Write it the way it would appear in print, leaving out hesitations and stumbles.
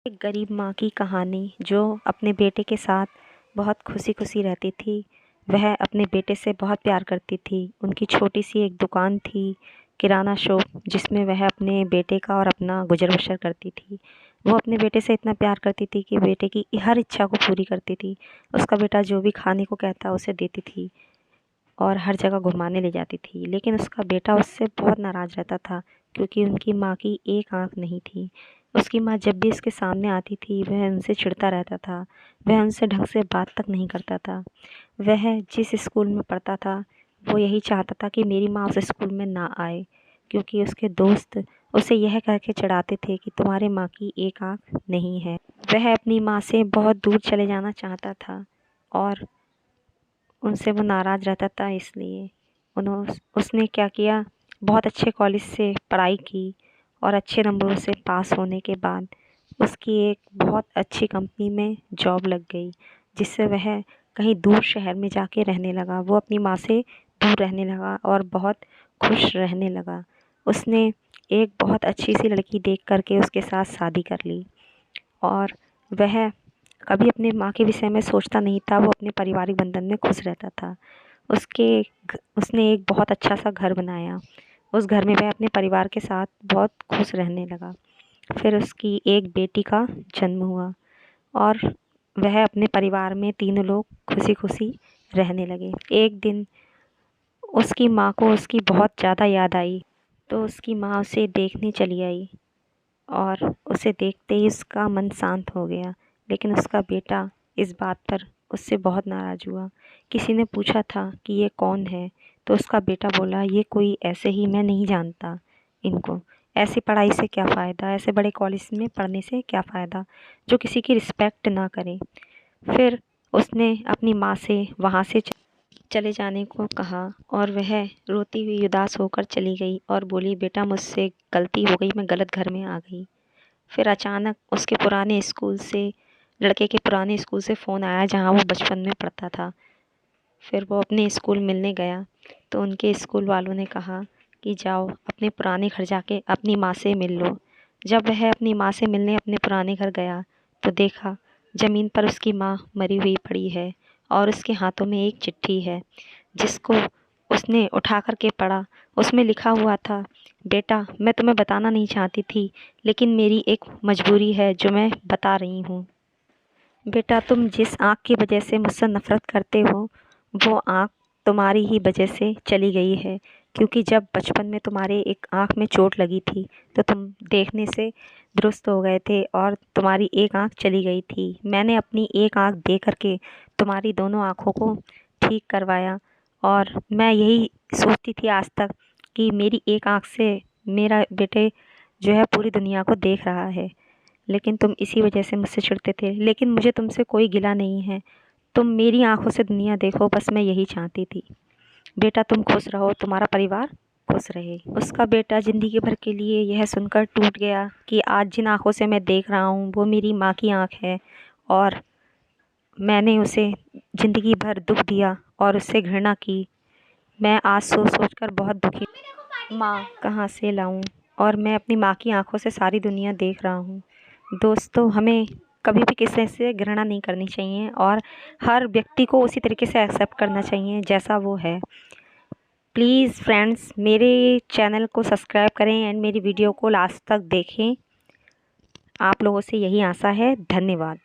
एक गरीब माँ की कहानी जो अपने बेटे के साथ बहुत खुशी खुशी रहती थी। वह अपने बेटे से बहुत प्यार करती थी। उनकी छोटी सी एक दुकान थी, किराना शॉप, जिसमें वह अपने बेटे का और अपना गुजर बसर करती थी। वो अपने बेटे से इतना प्यार करती थी कि बेटे की हर इच्छा को पूरी करती थी। उसका बेटा जो भी खाने को कहता उसे देती थी और हर जगह घुमाने ले जाती थी। लेकिन उसका बेटा उससे बहुत नाराज़ रहता था, क्योंकि उनकी माँ की एक आँख नहीं थी। उसकी माँ जब भी उसके सामने आती थी वह उनसे चिढ़ता रहता था। वह उनसे ढंग से बात तक नहीं करता था। वह जिस स्कूल में पढ़ता था वो यही चाहता था कि मेरी माँ उस स्कूल में ना आए, क्योंकि उसके दोस्त उसे यह कह के चिढ़ाते थे कि तुम्हारे माँ की एक आँख नहीं है। वह अपनी माँ से बहुत दूर चले जाना चाहता था और उनसे वो नाराज़ रहता था। इसलिए उसने क्या किया, बहुत अच्छे कॉलेज से पढ़ाई की और अच्छे नंबरों से पास होने के बाद उसकी एक बहुत अच्छी कंपनी में जॉब लग गई, जिससे वह कहीं दूर शहर में जाके रहने लगा। वो अपनी माँ से दूर रहने लगा और बहुत खुश रहने लगा। उसने एक बहुत अच्छी सी लड़की देख करके उसके साथ शादी कर ली और वह कभी अपने माँ के विषय में सोचता नहीं था। वो अपने पारिवारिक बंधन में खुश रहता था। उसने एक बहुत अच्छा सा घर बनाया। उस घर में वह अपने परिवार के साथ बहुत खुश रहने लगा। फिर उसकी एक बेटी का जन्म हुआ और वह अपने परिवार में तीनों लोग खुशी खुशी रहने लगे। एक दिन उसकी माँ को उसकी बहुत ज़्यादा याद आई, तो उसकी माँ उसे देखने चली आई और उसे देखते ही उसका मन शांत हो गया। लेकिन उसका बेटा इस बात पर उससे बहुत नाराज़ हुआ। किसी ने पूछा था कि ये कौन है, तो उसका बेटा बोला, ये कोई ऐसे ही, मैं नहीं जानता इनको। ऐसी पढ़ाई से क्या फ़ायदा, ऐसे बड़े कॉलेज में पढ़ने से क्या फ़ायदा जो किसी की रिस्पेक्ट ना करे। फिर उसने अपनी माँ से वहाँ से चले जाने को कहा और वह रोती हुई उदास होकर चली गई और बोली, बेटा मुझसे गलती हो गई, मैं गलत घर में आ गई। फिर अचानक उसके पुराने स्कूल से, लड़के के पुराने स्कूल से फ़ोन आया जहाँ वो बचपन में पढ़ता था। फिर वो अपने स्कूल मिलने गया तो उनके स्कूल वालों ने कहा कि जाओ अपने पुराने घर जाके अपनी माँ से मिल लो। जब वह अपनी माँ से मिलने अपने पुराने घर गया तो देखा ज़मीन पर उसकी माँ मरी हुई पड़ी है और उसके हाथों में एक चिट्ठी है, जिसको उसने उठा कर के पढ़ा। उसमें लिखा हुआ था, बेटा मैं तुम्हें बताना नहीं चाहती थी, लेकिन मेरी एक मजबूरी है जो मैं बता रही हूँ। बेटा तुम जिस आँख की वजह से मुझसे नफ़रत करते हो, वो आँख तुम्हारी ही वजह से चली गई है। क्योंकि जब बचपन में तुम्हारे एक आँख में चोट लगी थी तो तुम देखने से दुरुस्त हो गए थे और तुम्हारी एक आँख चली गई थी। मैंने अपनी एक आँख दे करके तुम्हारी दोनों आँखों को ठीक करवाया और मैं यही सोचती थी आज तक कि मेरी एक आँख से मेरा बेटे जो है पूरी दुनिया को देख रहा है। लेकिन तुम इसी वजह से मुझसे चिढ़ते थे। लेकिन मुझे तुमसे कोई गिला नहीं है, तुम मेरी आंखों से दुनिया देखो, बस मैं यही चाहती थी। बेटा तुम खुश रहो, तुम्हारा परिवार खुश रहे। उसका बेटा ज़िंदगी भर के लिए यह सुनकर टूट गया कि आज जिन आँखों से मैं देख रहा हूँ वो मेरी माँ की आँख है और मैंने उसे ज़िंदगी भर दुख दिया और उससे घृणा की। मैं आज सोच सोच कर बहुत दुखी, माँ कहाँ से लाऊं, और मैं अपनी माँ की आंखों से सारी दुनिया देख रहा हूँ। दोस्तों हमें कभी भी किसी से घृणा नहीं करनी चाहिए और हर व्यक्ति को उसी तरीके से एक्सेप्ट करना चाहिए जैसा वो है। प्लीज़ फ्रेंड्स मेरे चैनल को सब्सक्राइब करें एंड मेरी वीडियो को लास्ट तक देखें। आप लोगों से यही आशा है। धन्यवाद।